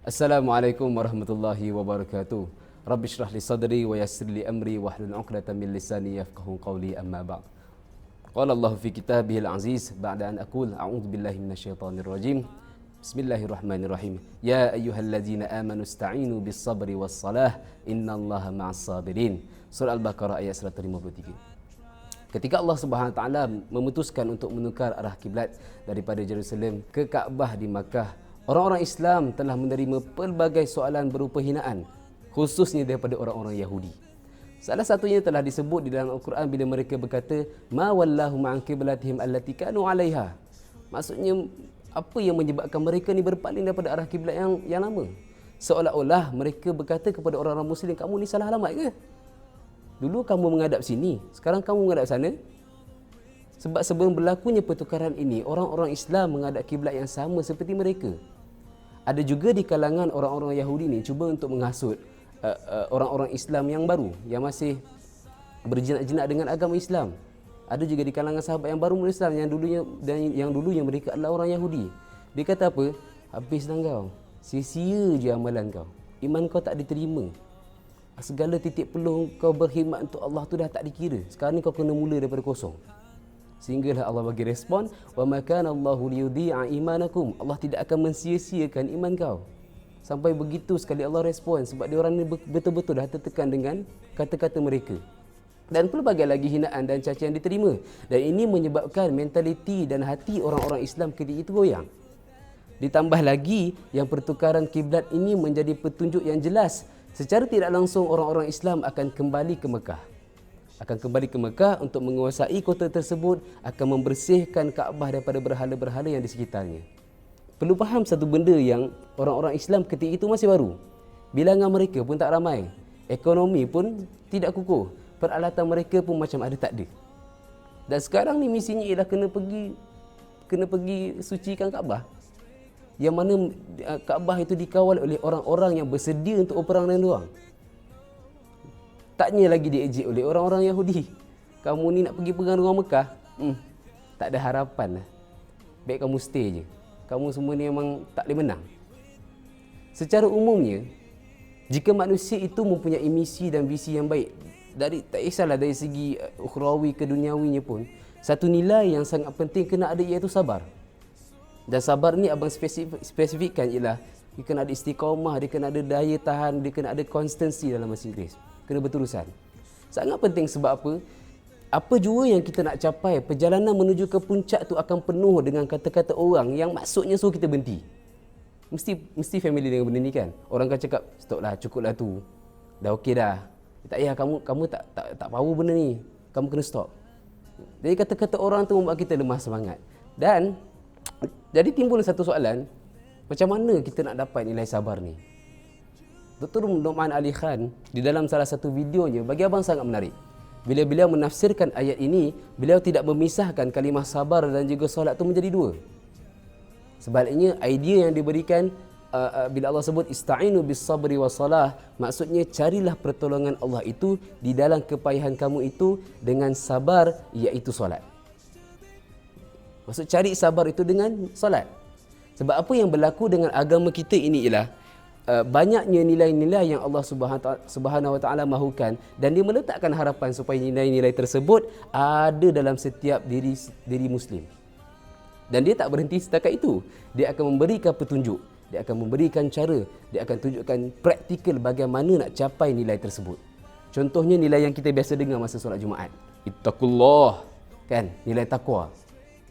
Assalamualaikum warahmatullahi wabarakatuh. Rabbi shrah li sadri wa yassir li amri wahlul 'uqdatam min lisani yafqahu qawli amma ba'd. Qala Allah fi kitabihil aziz ba'da an aqul a'udzu billahi minasyaitonir rajim. Bismillahirrahmanirrahim. Ya ayyuhalladzina amanu ista'inu bis sabri was salah innallaha ma'as sabirin. Surah Al-Baqarah ayat 153. Ketika Allah Subhanahu wa taala memutuskan untuk menukar arah kiblat daripada Jerusalem ke Kaabah di Makkah, orang-orang Islam telah menerima pelbagai soalan berupa hinaan, khususnya daripada orang-orang Yahudi. Salah satunya telah disebut di dalam Al-Quran bila mereka berkata, "Ma wallahu ma'an qiblatihim allati kanu 'alaiha." Maksudnya, apa yang menyebabkan mereka ni berpaling daripada arah kiblat yang lama? Seolah-olah mereka berkata kepada orang-orang Muslim, "Kamu ni salah alamat ke? Dulu kamu menghadap sini, sekarang kamu menghadap sana." Sebab sebelum berlakunya pertukaran ini, orang-orang Islam menghadap kiblat yang sama seperti mereka. Ada juga di kalangan orang-orang Yahudi ni cuba untuk menghasut orang-orang Islam yang baru, yang masih berjinak-jinak dengan agama Islam. Ada juga di kalangan sahabat yang baru masuk Islam yang dulunya mereka adalah orang Yahudi. Dia kata apa? Habis dah kau. Sia-sia je amalan kau. Iman kau tak diterima. Segala titik peluh kau berkhidmat untuk Allah tu dah tak dikira. Sekarang ni kau kena mula daripada kosong. Sehinggalah Allah bagi respon, wa ma kana Allahu liyudhi'a imanakum. Allah tidak akan mensia-siakan iman kau. Sampai begitu sekali Allah respon, sebab dia orang ni betul-betul dah tertekan dengan kata-kata mereka. Dan pelbagai lagi hinaan dan cacian diterima. Dan ini menyebabkan mentaliti dan hati orang-orang Islam ketika itu goyang. Ditambah lagi yang pertukaran kiblat ini menjadi petunjuk yang jelas. Secara tidak langsung orang-orang Islam akan kembali ke Mekah. Akan kembali ke Mekah untuk menguasai kota tersebut, akan membersihkan Kaabah daripada berhala-berhala yang di sekitarnya. Perlu faham satu benda yang orang-orang Islam ketika itu masih baru. Bilangan mereka pun tak ramai. Ekonomi pun tidak kukuh. Peralatan mereka pun macam ada tak ada. Dan sekarang ni misinya ialah kena pergi sucikan Kaabah. Yang mana Kaabah itu dikawal oleh orang-orang yang bersedia untuk berperang dengan diorang. Taknya lagi diejek oleh orang-orang Yahudi. Kamu ni nak pergi pegang orang Mekah? Tak ada harapan lah. Baik kamu stay je. Kamu semua ni memang tak boleh menang. Secara umumnya, jika manusia itu mempunyai misi dan visi yang baik, tak kisahlah dari segi ukhrawi ke duniawinya pun, satu nilai yang sangat penting kena ada, iaitu sabar. Dan sabar ni abang spesifikkan ialah dia kena ada istiqamah, dia kena ada daya tahan, dia kena ada konsistensi dalam bahasa Inggeris. Kena berurusan. Sangat penting sebab apa? Apa jua yang kita nak capai, perjalanan menuju ke puncak tu akan penuh dengan kata-kata orang yang maksudnya suruh kita berhenti. Mesti family dengan benda ni kan. Orang akan cakap, "Stoplah, cukuplah tu. Dah okey dah. Tak payah kamu tak power benda ni. Kamu kena stop." Jadi kata-kata orang tu membuat kita lemah semangat. Dan jadi timbul satu soalan, macam mana kita nak dapat nilai sabar ni? Dr. Nu'man Ali Khan di dalam salah satu videonya bagi abang sangat menarik. Bila beliau menafsirkan ayat ini, beliau tidak memisahkan kalimah sabar dan juga solat itu menjadi dua. Sebaliknya, idea yang diberikan bila Allah sebut ista'inu bis sabri was salah, maksudnya carilah pertolongan Allah itu di dalam kepayahan kamu itu dengan sabar, iaitu solat. Maksud cari sabar itu dengan solat. Sebab apa yang berlaku dengan agama kita ini ialah banyaknya nilai-nilai yang Allah Subhanahu wa taala mahukan, dan dia meletakkan harapan supaya nilai-nilai tersebut ada dalam setiap diri muslim. Dan dia tak berhenti setakat itu. Dia akan memberikan petunjuk, dia akan memberikan cara, dia akan tunjukkan praktikal bagaimana nak capai nilai tersebut. Contohnya nilai yang kita biasa dengar masa solat Jumaat. Ittaqullah, kan? Nilai takwa.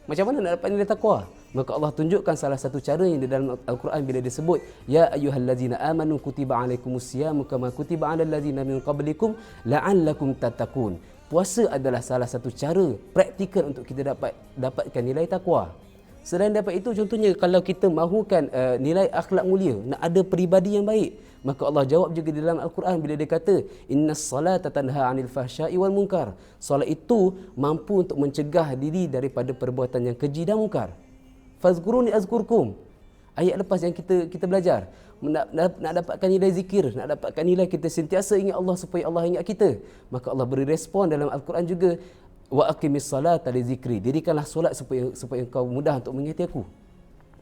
Macam mana nak dapat nilai takwa? Maka Allah tunjukkan salah satu cara yang di dalam Al-Quran bila disebut, "Ya ayyuhallazina amanu kutiba alaikumusyiyamu kama kutiba alal ladzina min qablikum la'allakum tattaqun." Puasa adalah salah satu cara praktikal untuk kita dapatkan nilai takwa. Selain daripada itu, contohnya kalau kita mahukan nilai akhlak mulia, nak ada peribadi yang baik, maka Allah jawab juga di dalam Al-Quran bila dia kata, "Innas salata tanha 'anil fahsya'i wal munkar." Solat itu mampu untuk mencegah diri daripada perbuatan yang keji dan mungkar. Fazkuruni azkurkum. Ayat lepas yang kita belajar, nak dapatkan nilai zikir, nak dapatkan nilai kita sentiasa ingat Allah supaya Allah ingat kita. Maka Allah beri respon dalam Al-Quran juga, "Wa aqimis salata li zikri." Dirikanlah solat supaya engkau mudah untuk mengingati aku.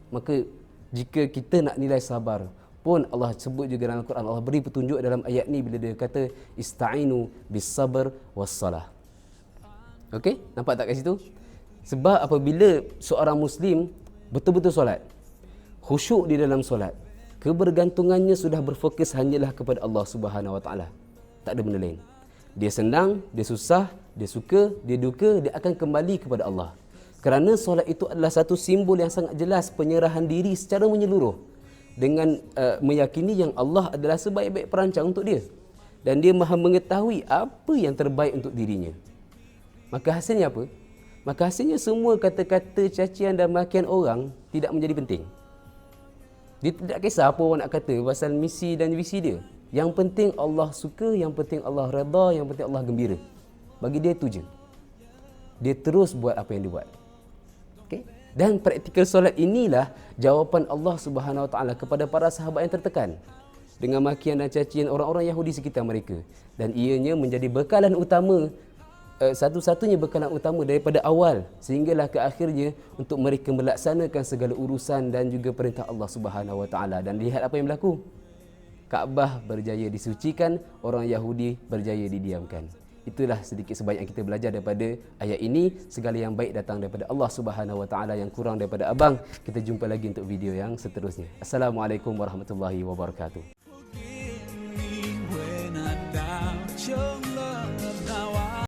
Maka jika kita nak nilai sabar, pun Allah sebut juga dalam Al-Quran. Allah beri petunjuk dalam ayat ni bila dia kata ista'inu bis sabr was salah. Okey, nampak tak kat situ? Sebab apabila seorang Muslim betul-betul solat, khusyuk di dalam solat, kebergantungannya sudah berfokus hanyalah kepada Allah Subhanahu Wa Taala. Tak ada benda lain. Dia senang, dia susah, dia suka, dia duka, dia akan kembali kepada Allah. Kerana solat itu adalah satu simbol yang sangat jelas penyerahan diri secara menyeluruh dengan meyakini yang Allah adalah sebaik-baik perancang untuk dia dan dia maha mengetahui apa yang terbaik untuk dirinya. Maka hasilnya apa? Maka hasilnya semua kata-kata cacian dan makian orang tidak menjadi penting. Dia tidak kisah apa orang nak kata pasal misi dan visi dia. Yang penting Allah suka, yang penting Allah redha, yang penting Allah gembira. Bagi dia itu je. Dia terus buat apa yang dia buat. Okay? Dan praktikal solat inilah jawapan Allah Subhanahu Wa Taala kepada para sahabat yang tertekan dengan makian dan cacian orang-orang Yahudi sekitar mereka, dan ianya menjadi bekalan utama, satu-satunya bekalan utama daripada awal sehinggalah ke akhirnya untuk mereka melaksanakan segala urusan dan juga perintah Allah Subhanahu Wa Taala. Dan lihat apa yang berlaku. Kaabah berjaya disucikan, orang Yahudi berjaya didiamkan. Itulah sedikit sebanyak yang kita belajar daripada ayat ini. Segala yang baik datang daripada Allah Subhanahu Wa Taala, yang kurang daripada abang. Kita jumpa lagi untuk video yang seterusnya. Assalamualaikum warahmatullahi wabarakatuh.